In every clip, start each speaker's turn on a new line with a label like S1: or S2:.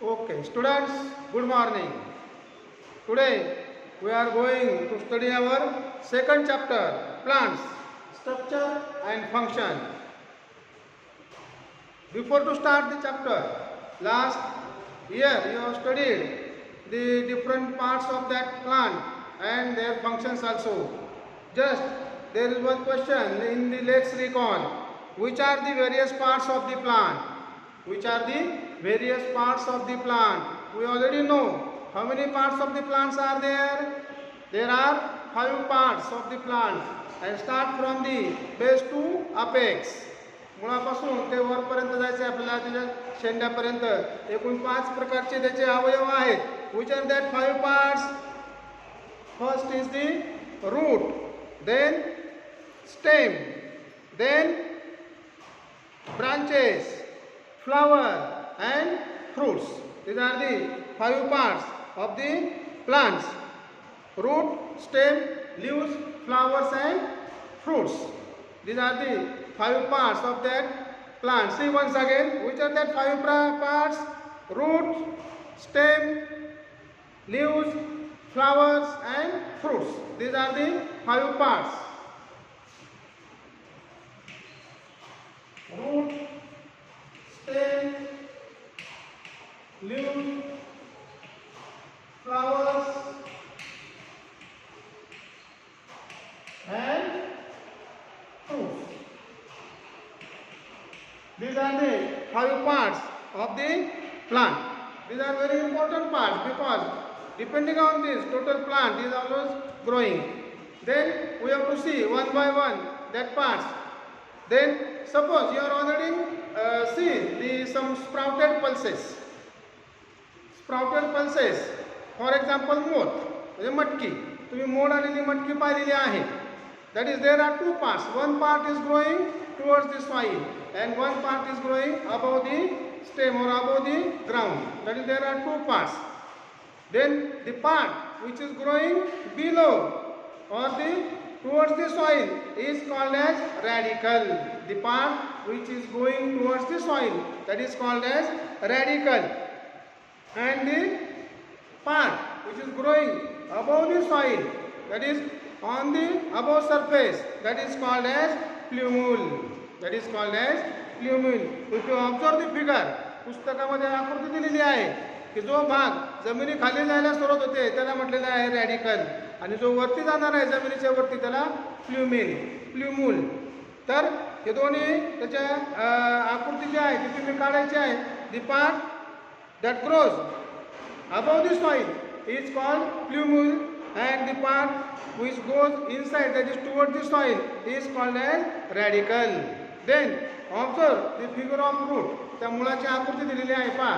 S1: Okay, students, good morning. Today we are going to study our second chapter, plants, structure and function. Before to start the chapter, last year you have studied the different parts of that plant and their functions also. Just there is one question in the let's recall. Which are the various parts of the plant? Which are the various parts of the plant? We already know how many parts of the plants are there. There are 5 parts of the plant and start from the base to apex. मुळापासून ते वरपर्यंत जायचे आपल्याला त्याच्या शेंड्यापर्यंत एकूण 5 प्रकारचे त्याचे अवयव आहेत. Which are that 5 parts? First is the root, then stem, then branches, flower and fruits. These are the 5 parts of the plants: root, stem, leaves, flowers and fruits. These are the 5 parts of that plant. See once again, which are that 5 parts? Root, stem, leaves, flowers and fruits. These are the 5 parts. Root, stem, leaves, flowers and fruits. These are the 5 parts of the plant. These are very important parts because depending on this total plant is always growing. Then we have to see one by one that parts. Then suppose you are already seen some sprouted pulses. Sprouted pulses. For example, moth, म्हणजे मटकी. तुम्ही mode आलेली मटकी पाहिलेली आहे. That is, there are 2 parts. One part is growing towards the soil and one part is growing above the stem or above the ground. That is, there are 2 parts. Then the part which is growing below or the towards the soil is called as radicle. The part which is going towards the soil, that is called as radicle. And the part which is growing above the soil, that is on the above surface, that is called as plumule. That is called as plumule. If you observe the figure, पुस्तकामध्ये आकृती दिलेली आहे की जो भाग जमिनीखाली जायला सुरुवात होते त्याला म्हटलेलं आहे रॅडिकल आणि जो वरती जाणार आहे जमिनीच्या वरती त्याला प्ल्युमूल. तर हे दोन्ही त्याच्या आकृती जी आहे ती तुम्ही काढायची आहे. The part that grows above the soil is called plumule and the part which goes inside, that is towards the soil, is called as radicle. Then observe the figure of root. त्या मुळाची आकृती दिलेली आहे पहा.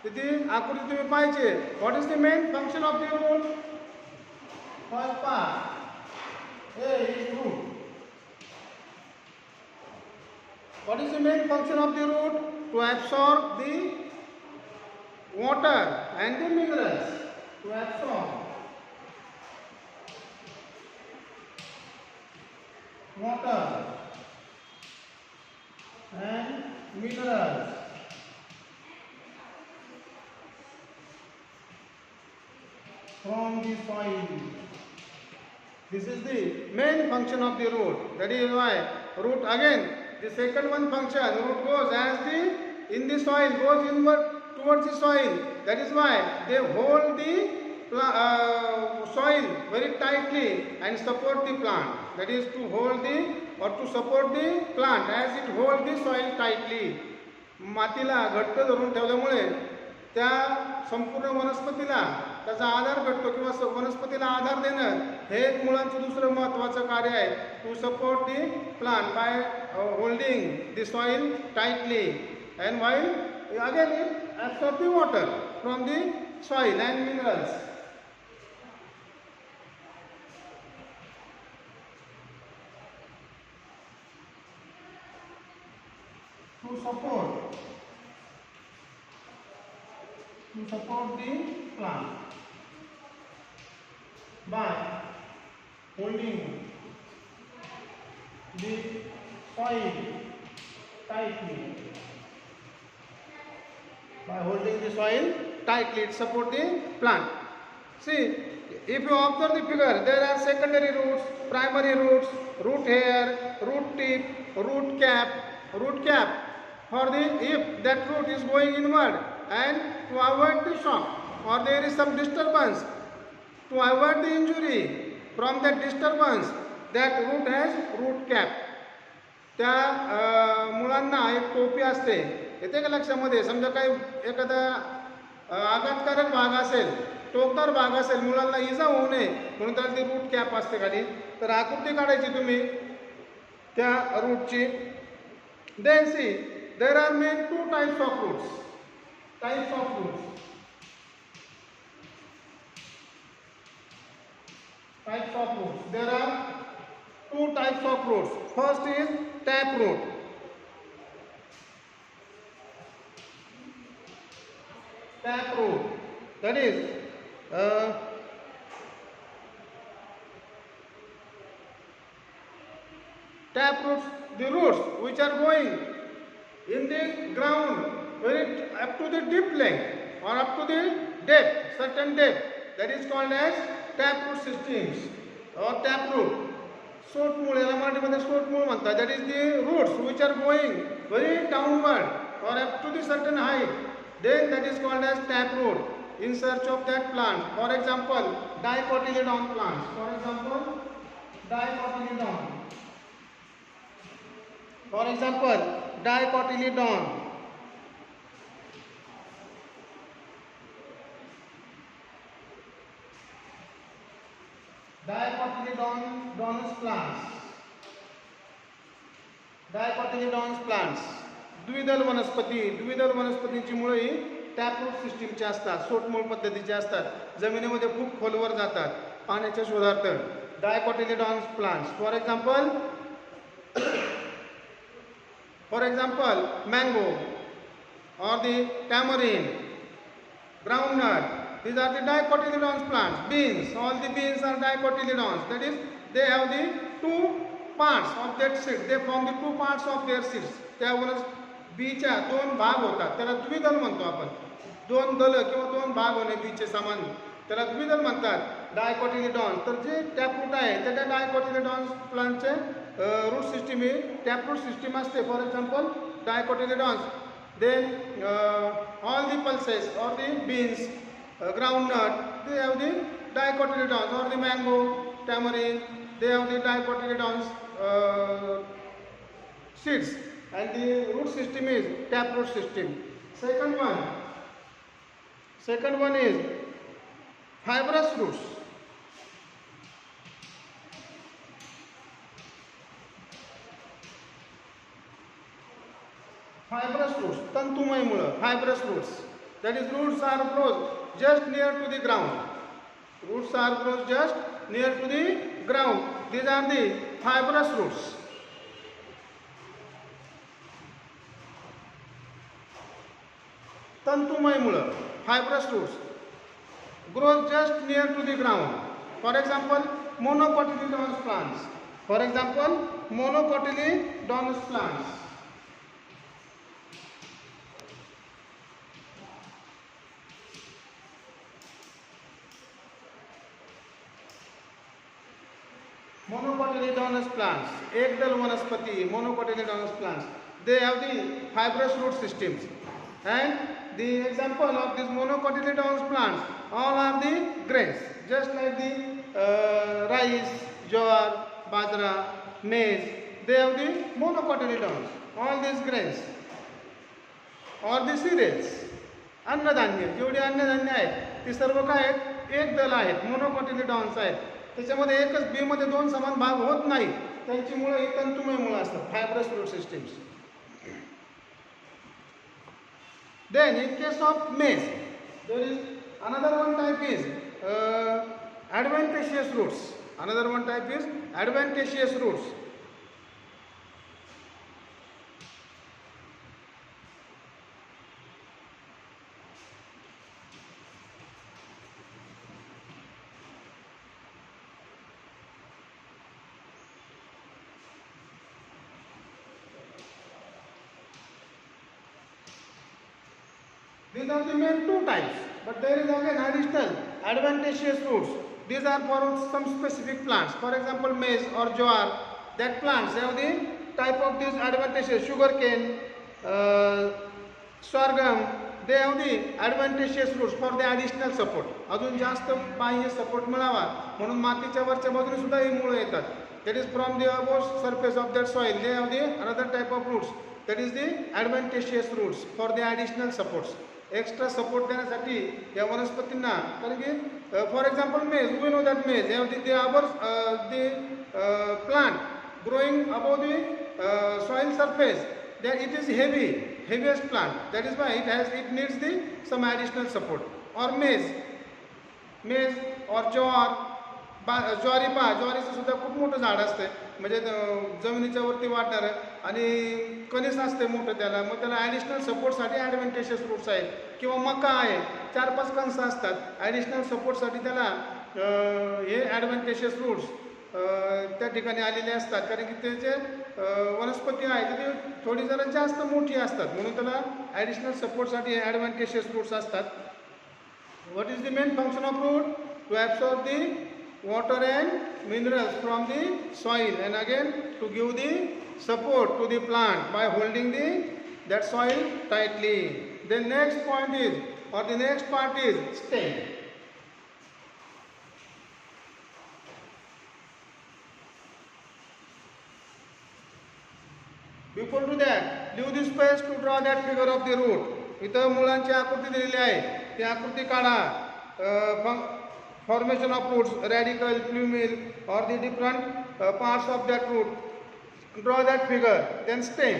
S1: ती आकृती तुम्ही पाहिजे. What is the main function of the root? First part A is root. What is the main function of the root? To absorb the water and the minerals. To absorb water and minerals from the soil. This is the main function of the root. That is why root, again the second one function, root goes as the in the soil, goes inward towards the soil. That is why they hold the soil very tightly and support the plant. That is to hold the or to support the plant as it holds the soil tightly. मातीला घट्ट धरून ठेवल्यामुळे त्या संपूर्ण वनस्पतीला त्याचा आधार भेटतो किंवा वनस्पतीला आधार देणं हे एक मुळांचं दुसरं महत्त्वाचं कार्य आहे. To support the plant by holding the soil tightly and while again it absorbs the water from the soil and minerals. To support the plant by holding the soil tightly By holding the soil tightly, it supports the plant. See, if you observe the figure, there are secondary roots, primary roots, root hair, root tip, root cap. For the if that root is going inward and to avoid the shock or there is some disturbance, to avoid the injury from that disturbance, that root has root cap. त्या मुलांना एक टोपी असते, येते का लक्षामध्ये? समजा काही एखादा आघातकारक भाग असेल, टोकदार भाग असेल, मुलांना इजा होऊ नये म्हणून त्याला ती रूट कॅप असते खाली. तर आकृती काढायची तुम्ही त्या रूटची. Then see there are main two types of roots. Types of roots. Types of roots. There are two types of roots. First is tap root. Tap root. That is tap roots. The roots which are going in the ground very up to the deep length or up to the depth, certain depth. That is called as tap root systems or tap root. सोटमूळ, याला मराठीमध्ये सोटमूळ म्हणतात. That is the roots which are going very downward और up to the certain height, then that is called as tap root in search of that plant. For example dicotyledon plant. For example dicotyledon. For example dicotyledon. Dicotyledonous plants. Dicotyledonous plants. द्विदल वनस्पती. द्विदल वनस्पतींची मुळे ही टॅपरूट सिस्टीमची असतात, सोटमूळ पद्धतीची असतात, जमिनीमध्ये खूप खोलवर जातात पाण्याच्या शोधार्थ. Dicotyledons plants. For example mango or the tamarind, groundnut. These are the dicotyledonous plants. Beans, all the beans are dicotyledons. That is, they have the two parts of that seed. They form the two parts of their seeds. त्यावरच बीच्या दोन भाग होतात. त्याला द्विदल म्हणतो आपण. दोन दल किंवा दोन भाग होणे बीचे समान, त्याला द्विदल म्हणतात. डायकोटिलेडॉन्स. तर जे टॅपरूट आहे त्या डायकोटिलेडॉन्स प्लांटचे रूट सिस्टीम ही टॅपरूट सिस्टीम असते. For example dicotyledons. Then all the pulses or the beans, groundnut, they have the dicotyledons, or the mango, tamarind, they have the dicotyledons seeds, and the root system is taproot system. Second one is fibrous roots. Fibrous roots, tantumay mula, fibrous roots. That is, roots are grows just near to the ground. Roots are grows just near to the ground. These are the fibrous roots. Tantumay mula, fibrous roots, grows just near to the ground. For example, monocotyledonous plants. For example, monocotyledonous plants. Monocotyledonous plants, ekdal vanaspati, monocotyledonous plants, they have the fibrous root systems. And the example of these monocotyledonous plants, all are the grains, just like the rice, jowar, bajra, maize, they have the monocotyledons. All these grains or the cereals, अन्नधान्य, जेवढे अन्नधान्य आहेत ती सर्व काय आहेत? एकदल आहेत, मोनोकोटिलेडॉन्स आहेत. त्याच्यामध्ये एकच बी मध्ये दोन समान भाग होत नाही. त्यांची मुळे ही तंतुमय मुळे असतात, fibrous root systems. Then in case of maize, there is another one type is adventitious roots. Another one type is adventitious roots. These are the main two types, but there is again additional adventitious roots. These are for some specific plants. For example, maize or jowar. That plants have the type of these adventitious sugarcane, sorghum. They have the adventitious roots for the additional support. अजून जास्त बाह्य support मिळावा म्हणून मातीच्या वरच्या बाजूने सुद्धा ही मुळे येतात. That is from the above surface of that soil. They have the another type of roots. That is the adventitious roots for the additional supports. Extra support देण्यासाठी या वनस्पतींना, कारण की फॉर एक्झाम्पल मेज, वी नो दॅट मेज the plant growing above the soil surface, then it is heaviest plant. That is why it needs some additional support. Or maize or jowar, ज्वारीचं सुद्धा खूप मोठं झाड असते, म्हणजे जमिनीच्या वरती वाढणारं आणि कणीस असते मोठं त्याला, मग त्याला ॲडिशनल सपोर्टसाठी ॲडव्हेंटेशियस रूट्स आहेत. किंवा मका आहे, 4-5 कणसं असतात, ॲडिशनल सपोर्टसाठी त्याला हे ॲडव्हेंटेशियस रूट्स त्या ठिकाणी आलेले असतात, कारण की त्याचे वनस्पती आहे ती थोडी जरा जास्त मोठी असतात, म्हणून त्याला ॲडिशनल सपोर्टसाठी हे ॲडव्हेंटेशियस रूट्स असतात. What is the main function of root? To absorb the water and minerals from the soil, and again to give the support to the plant by holding that soil tightly. The next point is, or the next part is stem. Before to that, leave the space to draw that figure of the root. इथं मुळांची आकृती दिलेली आहे, ती आकृती काढा. Formation of roots, radicle, plumule, or the different parts of that root. Draw that figure. Then stem.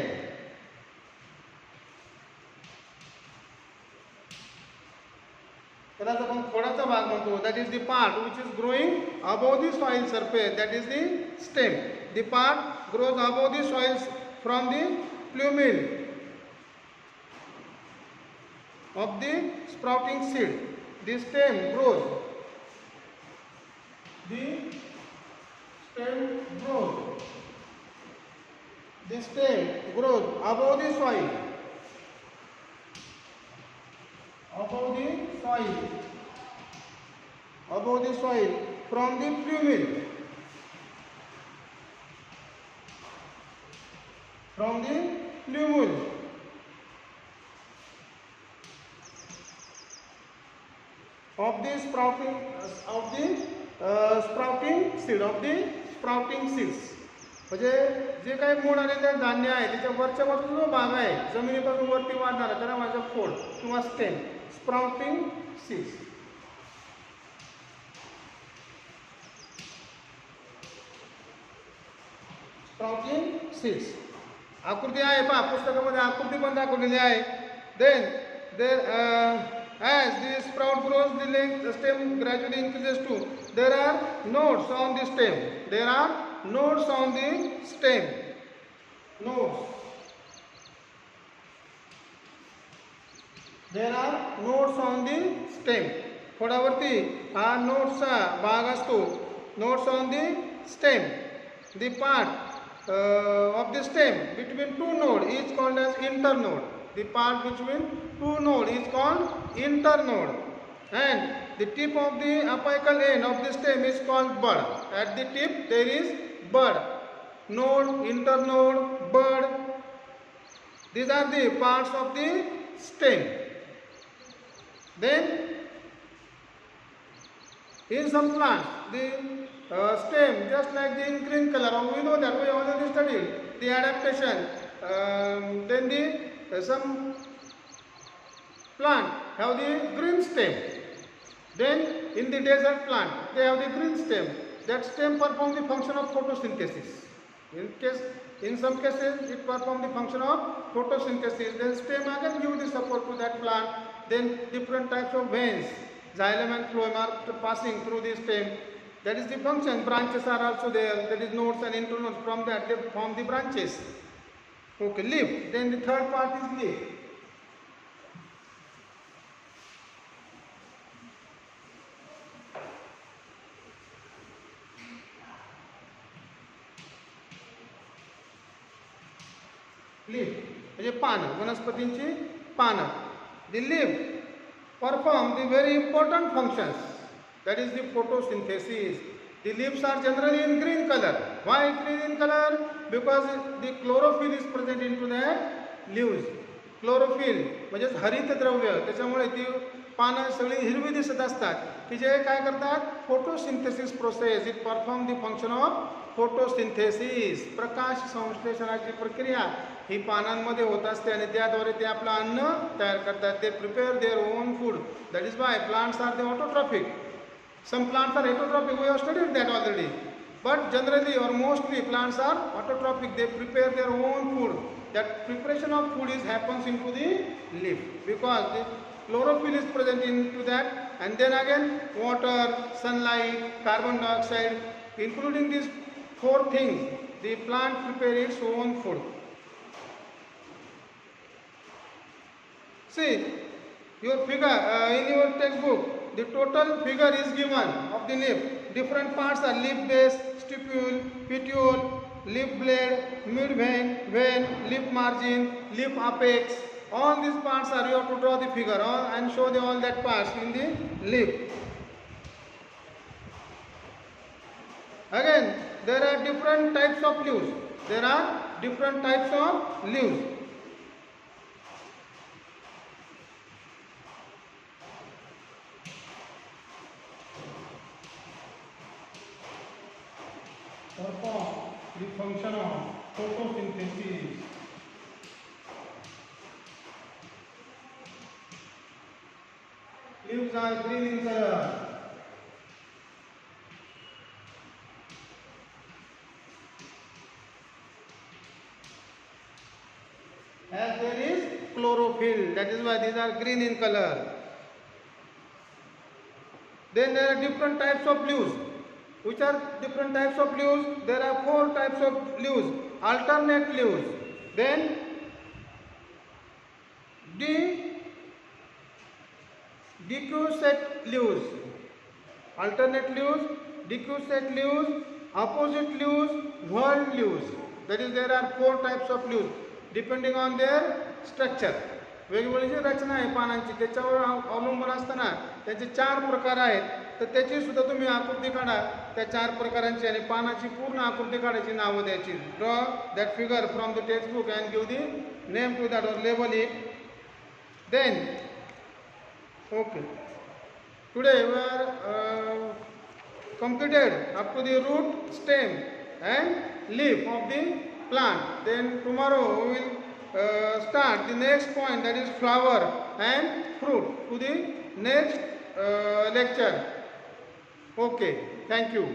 S1: त्याला आपण खोडाचा भाग म्हणतो. That is the part which is growing above the soil surface. That is the stem. The part grows above the soil from the plumule of the sprouting seed. The stem grows. The stem grows. The stem grows above the soil. Above the soil. Above the soil from the plumule. From the plumule. Of the sprouting sprouting seeds. म्हणजे जे काही मूळ आलेले धान्य आहे त्याच्या वरच्या बाजूला जो भाग आहे जमिनीपासून वरती वाढणारा त्याला माझं खोड किंवा stem. Sprouting seeds. Sprouting seeds. आकृती आहे पहा, पुस्तकामध्ये आकृती पण दाखवलेली आहे. Then as the sprout grows, the stem gradually increases too. There are nodes on the stem. There are nodes on the stem. Nodes. There are nodes on the stem. खोडावरती हा नोड्सचा भाग असतो. Nodes on the stem. The part of the stem between two nodes is called as internode. The part between two nodes is called internode, and the tip of the apical end of the stem is called bud. At the tip there is bud. Node, internode, bud. These are the parts of the stem. Then in some plants the stem just like the in green color. We know that we already studied the adaptation. Then some plant have the green stem. Then in the desert plant they have the green stem. That stem perform the function of photosynthesis. In some cases it perform the function of photosynthesis. Then stem again give the support to that plant. Then different types of veins, xylem and phloem, are passing through the stem. That is the function. Branches are also there. That is nodes and internodes. From that they form the branches. Okay, leaf. Then the third part is leaf. Leaf म्हणजे पानं, वनस्पतींची पानं. The leaf perform the very important functions, that is the photosynthesis. The leaves are generally in green color. Why green in color? Because the chlorophyll is present into that leaves. Chlorophyll म्हणजे हरित द्रव्य, त्याच्यामुळे ती पानं सगळी हिरवी दिसत असतात की जे काय करतात, photosynthesis process. It perform the function of photosynthesis. प्रकाश संश्लेषणाची प्रक्रिया ही पानांमध्ये होत असते आणि त्याद्वारे ते आपलं अन्न तयार करतात. ते prepare their own food. That is why plants are the autotrophic. Some plants are heterotrophic, we have studied that already. But generally or mostly plants are autotrophic, they prepare their own food. That preparation of food happens into the leaf because the chlorophyll is present into that, and then again water, sunlight, carbon dioxide, including these four things, the plant prepare its own food. See, your figure in your textbook, the total figure is given of the leaf. Different parts are leaf base, stipule, petiole, leaf blade, mid vein, leaf margin, leaf apex. All these parts are, you have to draw the figure and show all that parts in the leaf. Again, there are different types of leaves. There are different types of leaves. Perform the function of photosynthesis. Leaves are green in color. As there is chlorophyll, that is why these are green in color. Then there are different types of leaves. Which are different types of leaves? There are four types of leaves. Alternate leaves. Then decussate leaves. Alternate leaves, decussate leaves, opposite leaves, whorled leaves. That is, there are four types of leaves depending on their structure. वेगवेगळी जी रचना आहे पानांची त्याच्यावर अवलंबून असताना त्याचे चार प्रकार आहेत. तर त्याची सुद्धा तुम्ही आकृती काढा त्या चार प्रकारांची आणि पानाची पूर्ण आकृती काढायची, नावं द्यायची. Draw that figure from the text book and give the name to that और label it. Then okay, today we are completed up to the root, stem and leaf of the plant. Then tomorrow we will start the next point, that is flower and fruit, to the next lecture. Okay, thank you.